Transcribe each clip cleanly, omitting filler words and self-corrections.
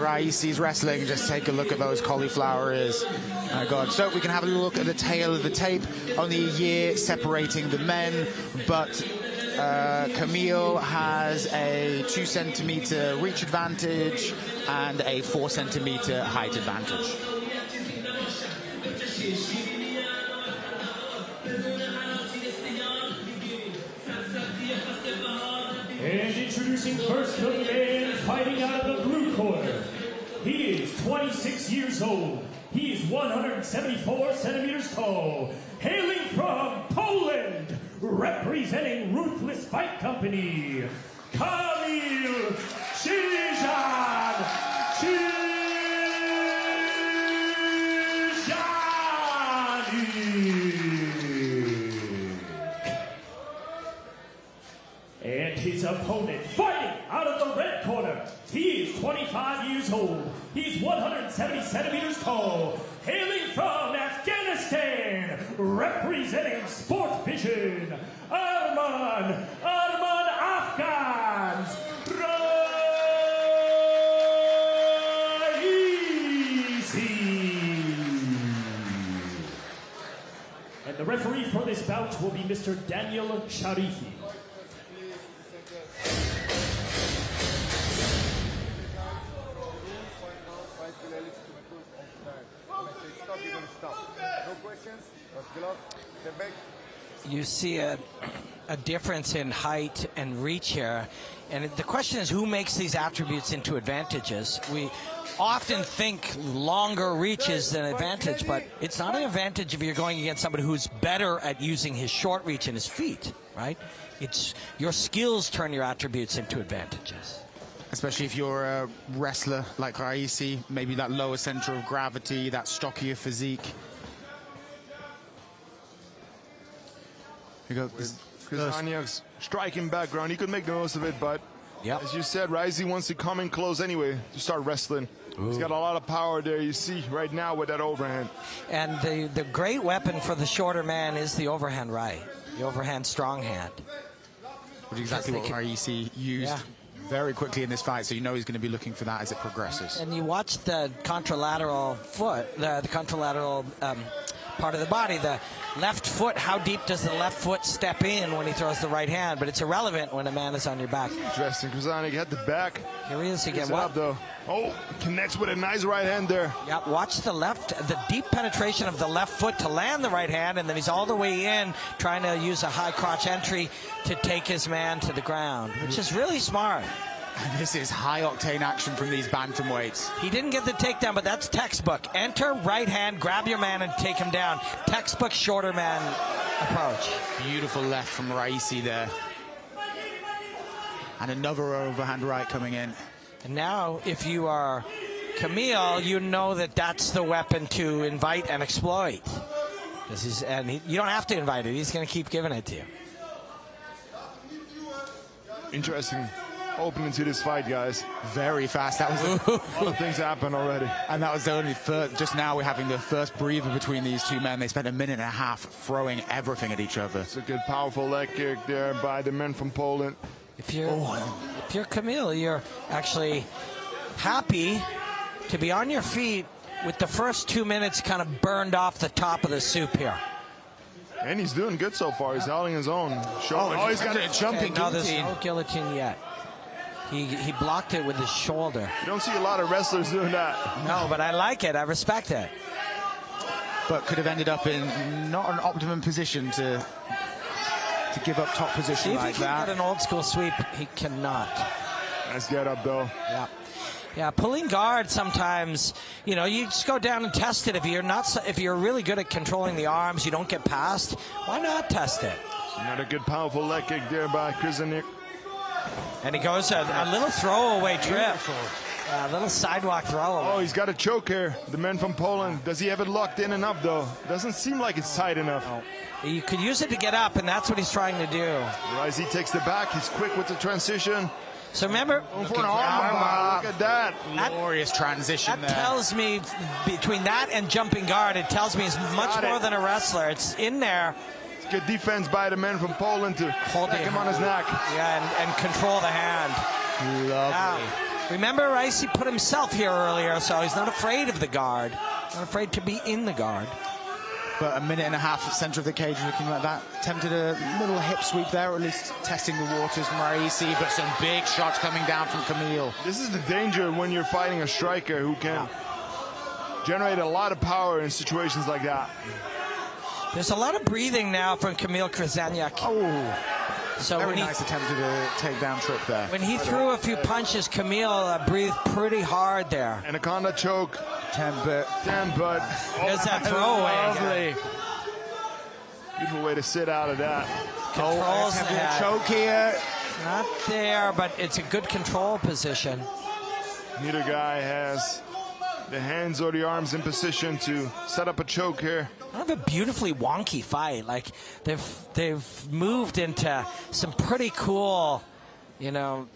Raisi's wrestling, just take a look at those cauliflower ears. My God. So we can have a look at the tail of the tape. Only a year separating the men, but Kamil has a 2 centimeter reach advantage and a 4 centimeter height advantage. And introducing first the man fighting out of the blue corner. He is 26 years old. He is 174 centimeters tall. Hailing from Poland, representing Ruthless Fight Company, KAMIL KRZYZANIak. And his opponent, fighting out of the red corner. He is 25 years old. He's 170 centimeters tall. Hailing from Afghanistan, representing Sport Vision, ARMAN Afghans Raisi. And the referee for this bout will be Mr. Daniel Sharifi. You see a difference in height and reach here, and the question is who makes these attributes into advantages. We often think longer reach is an advantage, but it's not an advantage if you're going against somebody who's better at using his short reach and his feet, right? It's your skills turn your attributes into advantages. Especially if you're a wrestler like Raisi, maybe that lower center of gravity, that stockier physique. With KRZYZANIAK's striking background, he could make the most of it, but as you said, Raisi wants to come in close anyway to start wrestling. Ooh. He's got a lot of power there, you see right now with that overhand. And the great weapon for the shorter man is the overhand right, the overhand strong hand. Which is exactly what Raisi used very quickly in this fight, so you know he's going to be looking for that as it progresses. And you watch the contralateral foot, the contralateral part of the body, the left foot, how deep does the left foot step in when he throws the right hand? But it's irrelevant when a man is on your back. Interesting. KRZYZANIAK had the back. Here he is again. What though? Oh, connects with a nice right hand there. Yeah, watch the deep penetration of the left foot to land the right hand, and then he's all the way in trying to use a high crotch entry to take his man to the ground, which is really smart. And this is high-octane action from these bantamweights. He didn't get the takedown, but that's textbook. Enter, right hand, grab your man, and take him down. Textbook shorter man approach. Beautiful left from Raisi there. And another overhand right coming in. And now, if you are Kamil, you know that that's the weapon to invite and exploit. You don't have to invite it. He's going to keep giving it to you. Interesting opening to this fight, guys. Very fast. That was a lot of things happen already. And that was the only first. Just now we're having the first breather between these two men. They spent a minute and a half throwing everything at each other. It's a good, powerful leg kick there by the men from Poland. If you're Kamil, you're actually happy to be on your feet with the first 2 minutes kind of burned off the top of the soup here. And he's doing good so far. He's holding his own. He's got a jumping guillotine. No, there's no guillotine yet. He blocked it with his shoulder. You don't see a lot of wrestlers doing that. No, but I like it. I respect it. But could have ended up in not an optimum position to give up top position like that. See if he can get an old school sweep. He cannot. Nice get up though. Yeah. Yeah, pulling guard sometimes, you know, you just go down and test it. If you're really good at controlling the arms, you don't get past, why not test it? Another good powerful leg kick there by KRZYZANIAK. And he goes a little throwaway trip. A little sidewalk throwaway. Oh, he's got a choke here. The man from Poland. Does he have it locked in enough though? Doesn't seem like it's tight enough. No. You could use it to get up, and that's what he's trying to do. Raisi takes the back. He's quick with the transition. So remember, for an armbar. Look at that. Glorious transition there. That tells me, between that and jumping guard, it tells me he's much more than a wrestler. It's in there. It's good defense by the man from Poland to hold him on his neck. Yeah, and control the hand. Lovely. Remember, Raisi put himself here earlier, so he's not afraid of the guard. Not afraid to be in the guard. But a minute and a half at the center of the cage looking like that. Attempted a little hip sweep there, or at least testing the waters from Raisi, but some big shots coming down from Kamil. This is the danger when you're fighting a striker who can generate a lot of power in situations like that. There's a lot of breathing now from KAMIL KRZYZANIak. Oh, so very nice attempt at a takedown trip there. When he threw a few punches, Kamil breathed pretty hard there. Anaconda choke. 10 but. There's that throwaway. Lovely. Beautiful way to sit out of that. Controls the choke here. Not there, but it's a good control position. Neither guy has the hands or the arms in position to set up a choke here. Kind of a beautifully wonky fight. Like they've moved into some pretty cool, you know,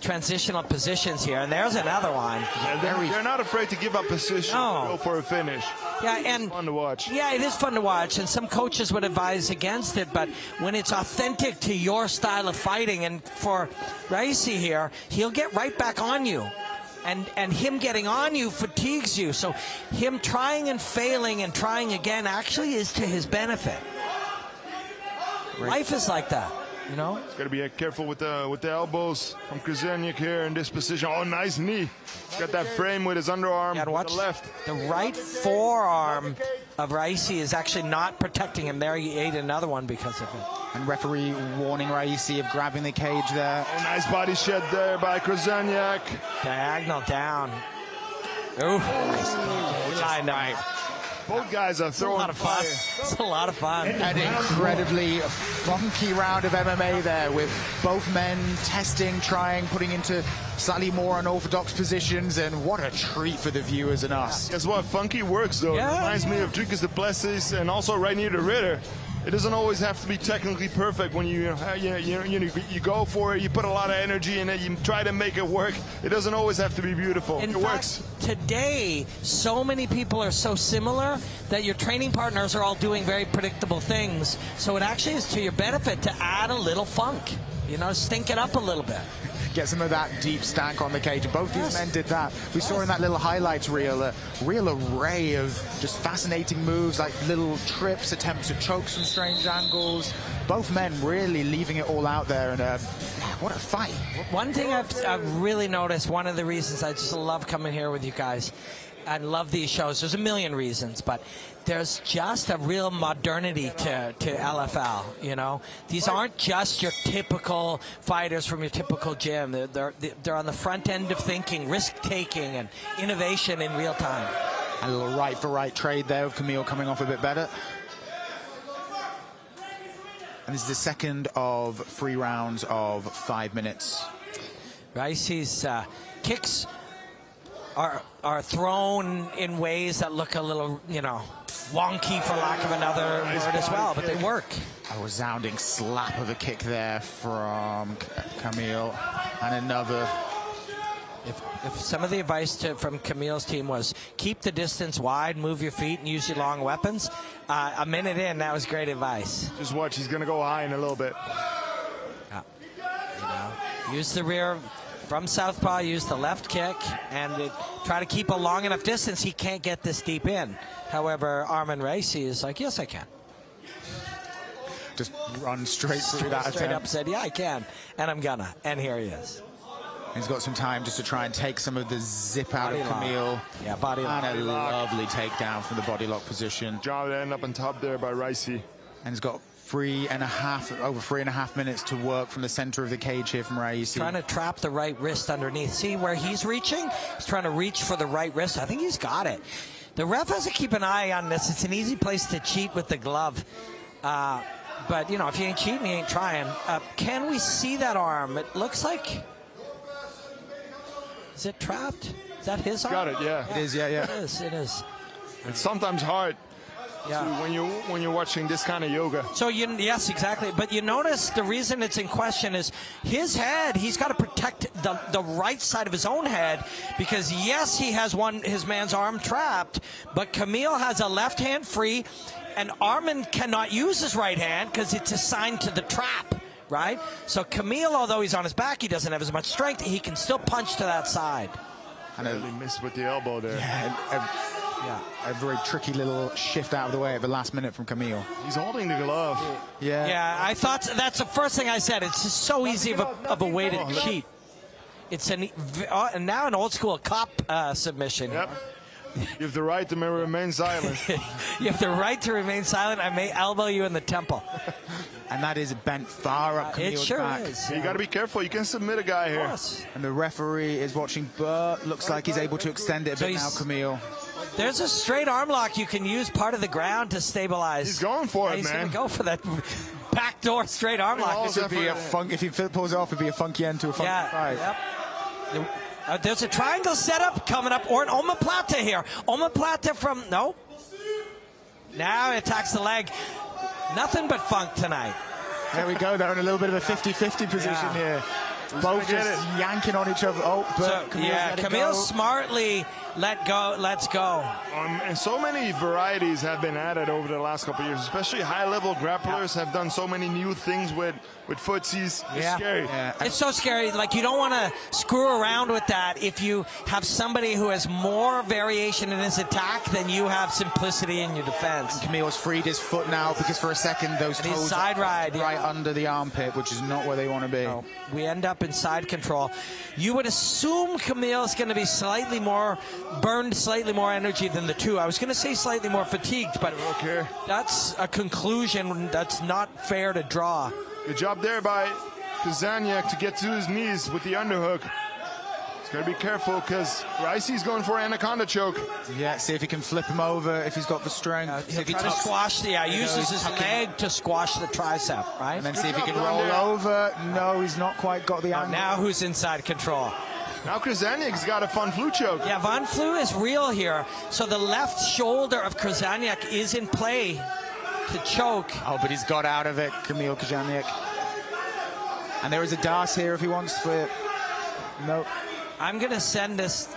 transitional positions here. And there's another one. Yeah, they're not afraid to give up position, go for a finish. Yeah, and it's fun to watch. Yeah, it is fun to watch, and some coaches would advise against it, but when it's authentic to your style of fighting, and for Raisi here, he'll get right back on you. And him getting on you fatigues you. So him trying and failing and trying again actually is to his benefit. Life is like that, you know? He's got to be careful with the elbows from KRZYZANIak here in this position. Oh, nice knee. He's got that frame with his underarm with the left. The right forearm of Raisi is actually not protecting him. There he ate another one because of it. And referee warning Raisi of grabbing the cage there. Oh, nice body shed there by KRZYZANIak. Diagonal down. Ooh. He lined up. Both guys are throwing a lot of fun. It's a lot of fun. An incredibly funky round of MMA there, with both men testing, trying, putting into slightly more unorthodox positions, and what a treat for the viewers and us. Guess what? Funky works, though. Yeah. It reminds me of Dricus du Plessis and also right near the Ritter. It doesn't always have to be technically perfect when you go for it. You put a lot of energy in it. You try to make it work. It doesn't always have to be beautiful. In it fact, works. Today, so many people are so similar that your training partners are all doing very predictable things. So it actually is to your benefit to add a little funk. You know, stink it up a little bit. Get some of that deep stank on the cage. Both these men did that. We saw in that little highlights reel a real array of just fascinating moves, like little trips, attempts at chokes from strange angles. Both men really leaving it all out there, and what a fight. One thing I've really noticed, one of the reasons I just love coming here with you guys, I love these shows. There's a million reasons, but there's just a real modernity to LFL, you know? These aren't just your typical fighters from your typical gym. They're on the front end of thinking, risk-taking, and innovation in real time. A little right-for-right trade there with Kamil coming off a bit better. And this is the second of 3 rounds of 5 minutes. Raisi's kicks are thrown in ways that look a little, you know, wonky, for lack of another word as well, but they work. A resounding slap of a kick there from Kamil, and another. If some of the advice from Kamil's team was keep the distance wide, move your feet, and use your long weapons, a minute in, that was great advice. Just watch, he's going to go high in a little bit. You know, use the rear from southpaw, use the left kick, and try to keep a long enough distance. He can't get this deep in. However, ARMAN RAISI is like, yes, I can. Just run straight through that Straight attempt. up said, yeah, I can, and I'm gonna. And here he is. He's got some time just to try and take some of the zip out of Kamil. Yeah, body lock. And a lovely takedown from the body lock position. Job to end up on top there by Raisi. And he's got over 3.5 minutes to work from the center of the cage here from Raisi. Trying to trap the right wrist underneath. See where he's reaching? He's trying to reach for the right wrist. I think he's got it. The ref has to keep an eye on this. It's an easy place to cheat with the glove. But, you know, if you ain't cheating, you ain't trying. Can we see that arm? It looks like... Is it trapped? Is that his arm? Got it, yeah. It is, yeah. It is, it is. It's sometimes hard. Yeah. When you're watching this kind of yoga. So yes, exactly. But you notice the reason it's in question is his head. He's got to protect the right side of his own head, because yes, he has his man's arm trapped, but Kamil has a left hand free, and ARMAN cannot use his right hand because it's assigned to the trap. right? So Kamil, although he's on his back, he doesn't have as much strength. He can still punch to that side. And really missed with the elbow there. Yeah, a very tricky little shift out of the way at the last minute from Kamil. He's holding the glove. Yeah, I thought that's the first thing I said. It's just so easy of a way to cheat. It's and now an old school cop submission. Yep. You have the right to remain silent. You have the right to remain silent. I may elbow you in the temple. And that is bent far up Kamil's It sure back. is. You got to be careful. You can submit a guy here. And the referee is watching, but looks like he's able to extend it a bit now, Kamil. There's a straight arm lock. You can use part of the ground to stabilize. He's going for it, He's man. going to go for that backdoor straight arm lock. This would be a if he pulls it off, it'd be a funky end to a funky fight. Yep. There's a triangle setup coming up, or an omoplata here. Omoplata from, no. Now it attacks the leg. Nothing but funk tonight. There we go. They're in a little bit of a 50-50 position here. Both just yanking on each other. Oh, but Kamil smartly lets go. And so many varieties have been added over the last couple of years, especially high-level grapplers have done so many new things with footsies. It's scary. Yeah. It's so scary. Like, you don't want to screw around with that if you have somebody who has more variation in his attack than you have simplicity in your defense. And Kamil's freed his foot now because for a second those toes side ride right under the armpit, which is not where they want to be. No, we end up in side control. You would assume Kamil's going to be slightly more burned, slightly more energy than the two. I was going to say slightly more fatigued, but that's a conclusion that's not fair to draw. Good job there by KRZYZANIAK to get to his knees with the underhook. He's got to be careful because Raisi's going for an anaconda choke. Yeah, see if he can flip him over if he's got the strength. He'll try to squash uses his leg to squash the tricep, right? And then see if he can roll over. No, he's not quite got the angle. Now who's inside control? Now KRZYZANIAK's got a fun flu choke. Yeah, Von Flu is real here. So the left shoulder of KRZYZANIAK is in play to choke. Oh, but he's got out of it, KAMIL KRZYZANIAK. And there is a dart here if he wants to. Nope. I'm going to send this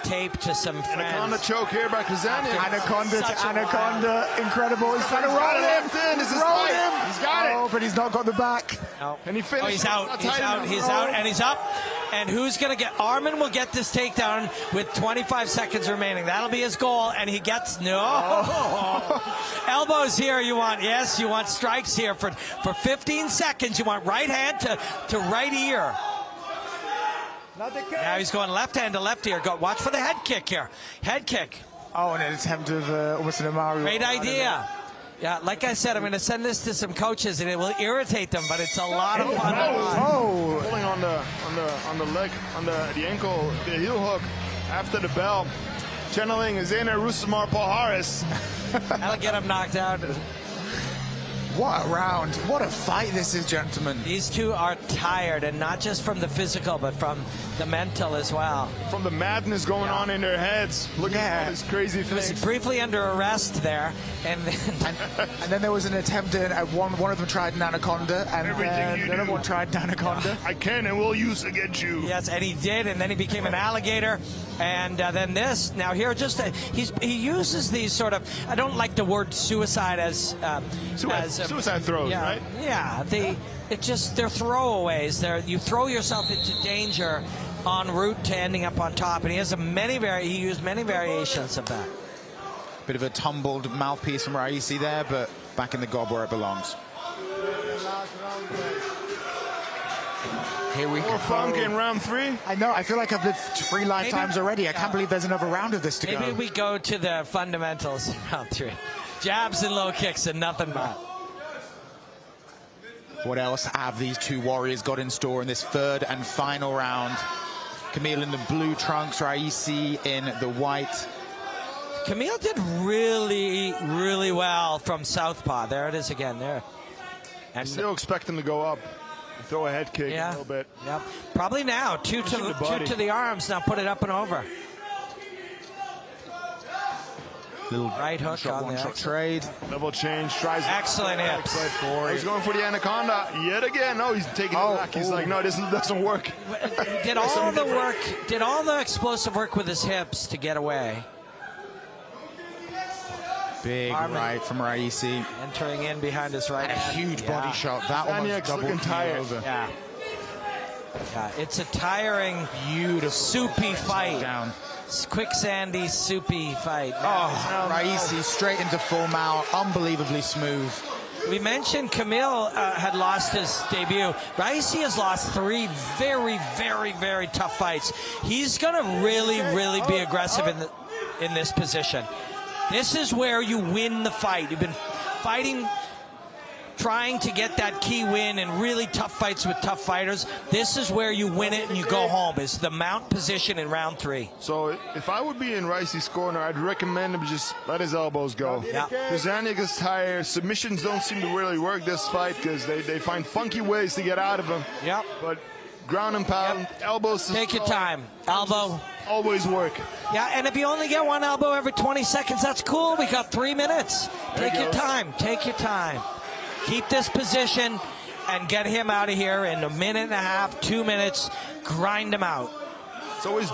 tape to some friends. Anaconda choke here by KRZYZANIAK. Anaconda to anaconda. Incredible. He's trying to roll him. He's got it. Oh, but he's not got the back. No. And he finished. Oh, he's out. He's out, and he's up. And who's going to get? Arman will get this takedown with 25 seconds remaining. That'll be his goal, and he gets elbows here. You want strikes here for 15 seconds. You want right hand to right ear. Now he's going left hand to left ear. Watch for the head kick here. Head kick. Oh, and an attempt of almost an Amaru. Great idea. Yeah, like I said, I'm going to send this to some coaches, and it will irritate them, but it's a lot of fun. Pulling on the leg, on the ankle, the heel hook after the bell. Channeling Zayner Rusamar Paul-Harris. That'll get him knocked out. What a round. What a fight this is, gentlemen. These two are tired, and not just from the physical, but from the mental as well. From the madness going on in their heads. Look at all these crazy things. He was briefly under arrest there, and then there was an attempt at one of them tried an anaconda, and then the other one tried an anaconda. I can and will use against you. Yes, and he did, and then he became an alligator, and then this. Now here, he uses these sort of, I don't like the word suicide as suicide throws, right? Yeah, they're throwaways. You throw yourself into danger en route to ending up on top, and he used many variations of that. Bit of a tumbled mouthpiece from Raisi there, but back in the gob where it belongs. Here we go. More funk in round 3. I know. I feel like I've lived 3 lifetimes already. I can't believe there's another round of this to go. Maybe we go to the fundamentals in round 3. Jabs and low kicks and nothing but. What else have these two warriors got in store in this third and final round? Kamil in the blue trunks, Raisi in the white. Kamil did really, really well from southpaw. There it is again. There. And still expect him to go up. Throw a head kick a little bit. Yep. Probably now. Two to the arms. Now put it up and over. Little right hook on one the shot trade. Level change. Tries excellent hips. He's going for the anaconda yet again. No, he's taking it back. He's like, no, this doesn't work. Did all the work. Did all the explosive work with his hips to get away. Big right from Raisi. Entering in behind his right And a hand. huge body shot. That almost doubled looking tired. over. Yeah. Yeah, it's a tiring, beautiful, soupy fight. Down. Quicksandy, soupy fight. Oh, Raisi straight into full mount. Unbelievably smooth. We mentioned Kamil had lost his debut. Raisi has lost 3 very, very, very tough fights. He's going to really, really be aggressive in this position. This is where you win the fight. You've been fighting, trying to get that key win in really tough fights with tough fighters. This is where you win it and you go home. It's the mount position in round 3. So if I would be in Raisi's corner, I'd recommend him just let his elbows go. Yeah. Krzyzaniak is tired. Submissions don't seem to really work this fight because they find funky ways to get out of him. Yep. But ground and pound, elbows. Take your time. Elbow. Always work. Yeah, and if you only get 1 elbow every 20 seconds, that's cool. We got 3 minutes. Take your time. Take your time. Keep this position and get him out of here in 1.5 minutes, 2 minutes. Grind him out. It's always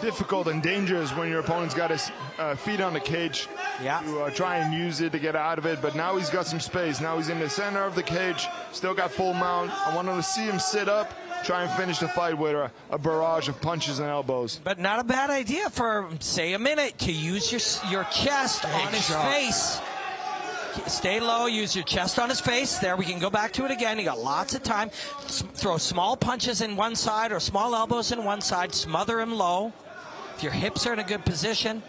difficult and dangerous when your opponent's got his feet on the cage. Yeah. To try and use it to get out of it, but now he's got some space. Now he's in the center of the cage, still got full mount. I want to see him sit up, try and finish the fight with a barrage of punches and elbows. But not a bad idea for, say, a minute to use your chest on his face. Stay low, use your chest on his face. There, we can go back to it again. You got lots of time. Throw small punches in one side or small elbows in one side. Smother him low. If your hips are in a good position,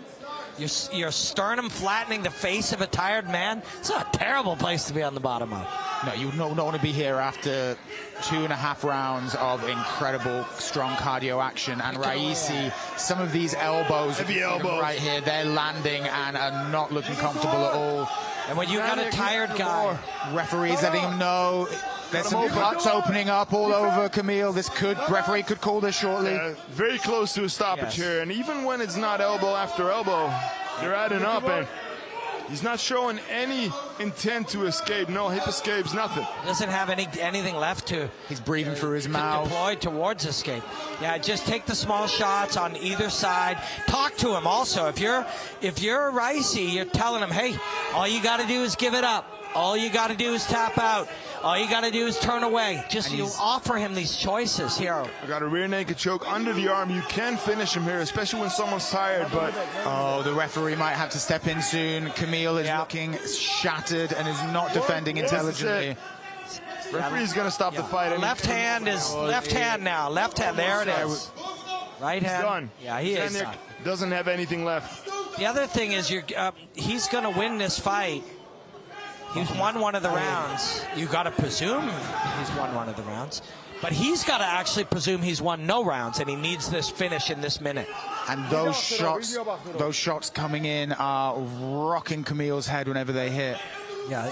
your sternum flattening the face of a tired man. It's a terrible place to be on the bottom of. No, you don't want to be here after 2.5 rounds of incredible, strong cardio action. And Raisi, some of these elbows, heavy elbows right here, they're landing and are not looking comfortable at all. And when you got a tired guy, referees letting him know. There's some cuts opening up all over Kamil. Referee could call this shortly. Very close to a stoppage here, and even when it's not elbow after elbow, they're adding up, and he's not showing any intent to escape. No hip escapes, nothing. Doesn't have anything left to. He's breathing through his mouth. Deploy towards escape. Yeah, just take the small shots on either side. Talk to him also. If you're Raisi, you're telling him, hey, all you got to do is give it up. All you got to do is tap out. All you got to do is turn away. Just you offer him these choices here. I got a rear naked choke under the arm. You can finish him here, especially when someone's tired. But the referee might have to step in soon. Kamil is looking shattered and is not defending intelligently. Referee's going to stop the fight. Left hand is left hand now. Left hand. There it is. Right hand. Done. Yeah, he is done. Doesn't have anything left. The other thing is he's going to win this fight. He's won one of the rounds. You got to presume he's won one of the rounds. But he's got to actually presume he's won no rounds, and he needs this finish in this minute. And those shots coming in are rocking Kamil's head whenever they hit. Yeah,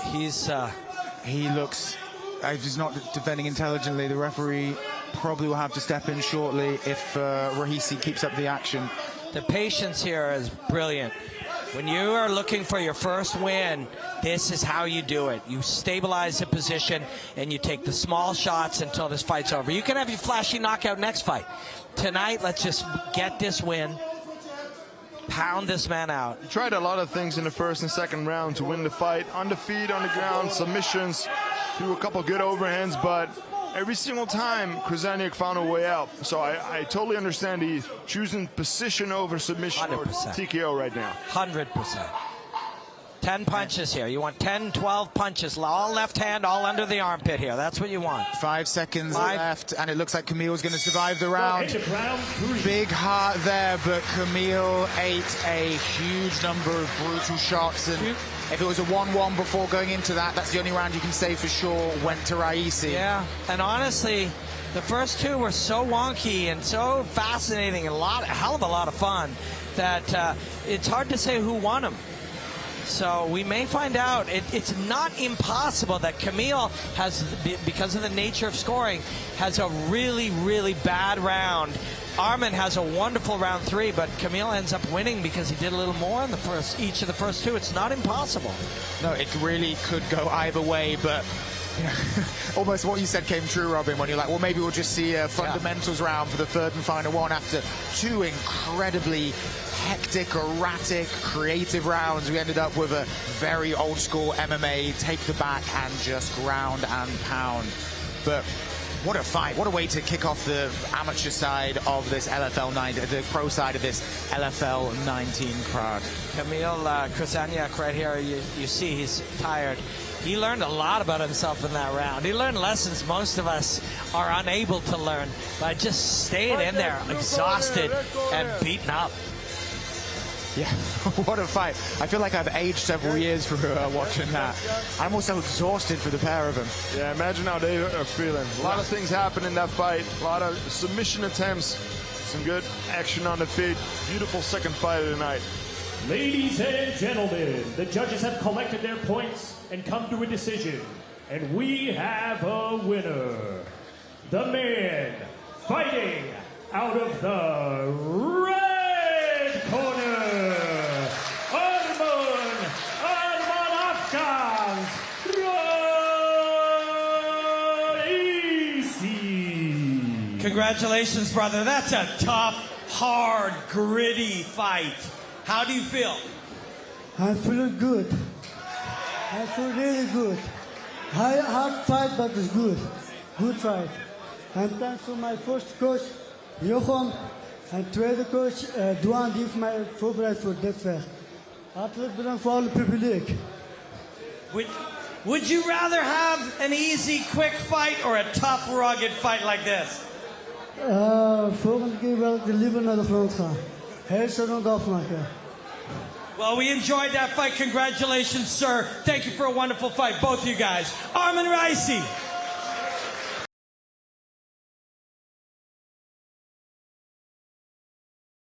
he looks, if he's not defending intelligently, the referee probably will have to step in shortly if Raisi keeps up the action. The patience here is brilliant. When you are looking for your first win, this is how you do it. You stabilize the position, and you take the small shots until this fight's over. You can have your flashy knockout next fight. Tonight, let's just get this win. Pound this man out. He tried a lot of things in the first and second round to win the fight. On the feet, on the ground, submissions, threw a couple good overhands, but every single time, Krzyzaniak found a way out. So I totally understand he's choosing position over submission 100%. or TKO right now. 100%. 10 punches here. You want 10, 12 punches. All left hand, all under the armpit here. That's what you want. 5 seconds left, and it looks like Kamil's going to survive the round. Big heart there, but Kamil ate a huge number of brutal shots. And if it was a 1-1 before going into that, that's the only round you can say for sure went to Raisi. Yeah, and honestly, the first 2 were so wonky and so fascinating and a hell of a lot of fun that it's hard to say who won them. So we may find out. It's not impossible that Kamil has, because of the nature of scoring, has a really, really bad round. Arman has a wonderful round 3, but Kamil ends up winning because he did a little more in each of the first 2. It's not impossible. No, it really could go either way, but Almost what you said came true, Robin, when you're like, well, maybe we'll just see a fundamentals round for the third and final one after two incredibly hectic, erratic, creative rounds. We ended up with a very old school MMA, take the back and just ground and pound. But what a fight. What a way to kick off the amateur side of this LFL19, the pro side of this LFL19 card. Kamil Krzyzaniak right here, you see he's tired. He learned a lot about himself in that round. He learned lessons most of us are unable to learn by just staying in there, exhausted and beaten up. Yeah, what a fight. I feel like I've aged several years for watching that. I'm also exhausted for the pair of them. Yeah, imagine how they are feeling. A lot of things happen in that fight. A lot of submission attempts. Some good action on the feet. Beautiful second fight of the night. Ladies and gentlemen, the judges have collected their points and come to a decision. And we have a winner. The man fighting out of the red corner, ARMAN Raisi. Congratulations, brother. That's a tough, hard, gritty fight. How do you feel? I'm feeling good. I feel really good. Hard fight, but it's good. Good fight. And thanks to my first coach, Jochem, en tweede coach, Duan, die heeft mij voorbereid voor dit vecht. Hartelijk bedankt voor alle publiek. Would you rather have an easy, quick fight or a tough, rugged fight like this? Volgende keer wil ik liever naar de grond gaan. Heel snel afmaken. Well, we enjoyed that fight. Congratulations, sir. Thank you for a wonderful fight, both of you guys. ARMAN RAISI.